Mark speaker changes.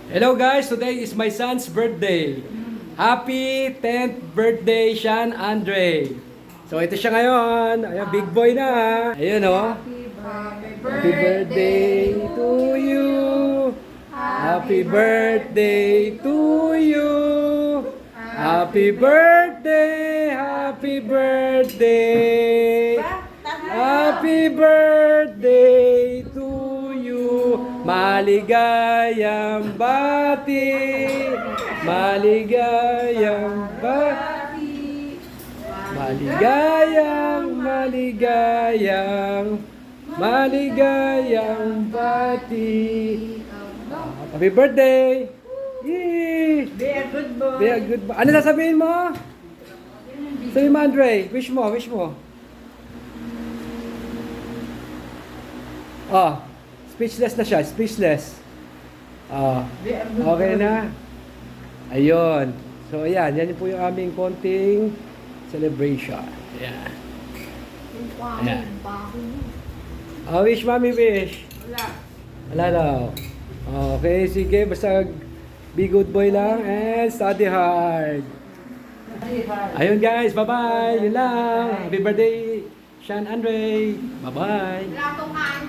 Speaker 1: Hello guys, today is my son's birthday. Happy 10th birthday, Sean Andre. So ito siya ngayon. Ayan, big boy na. Ayun oh. Happy birthday to you. Happy birthday to you. Happy birthday, happy birthday. Happy birthday to you. Maligayang bati. Maligayang bati. Maligayang bati. Happy birthday. Yee.
Speaker 2: Be a good boy.
Speaker 1: Be a good boy. Ano sasabihin mo? Sabi mo, Andre. Wish mo, wish mo. Oh, speechless na siya, speechless. Oh,
Speaker 2: Be a good
Speaker 1: okay
Speaker 2: boy.
Speaker 1: na. Ayun. So, ayan. Yan po yung aming konting celebration. Ayan. Ayan. Oh, wish, mami, wish.
Speaker 2: Wala.
Speaker 1: Wala daw. Okay, sige. Basta be good boy lang and study hard. Ayun guys, bye-bye. Yun lang. Happy birthday, Sean Andre. Bye-bye.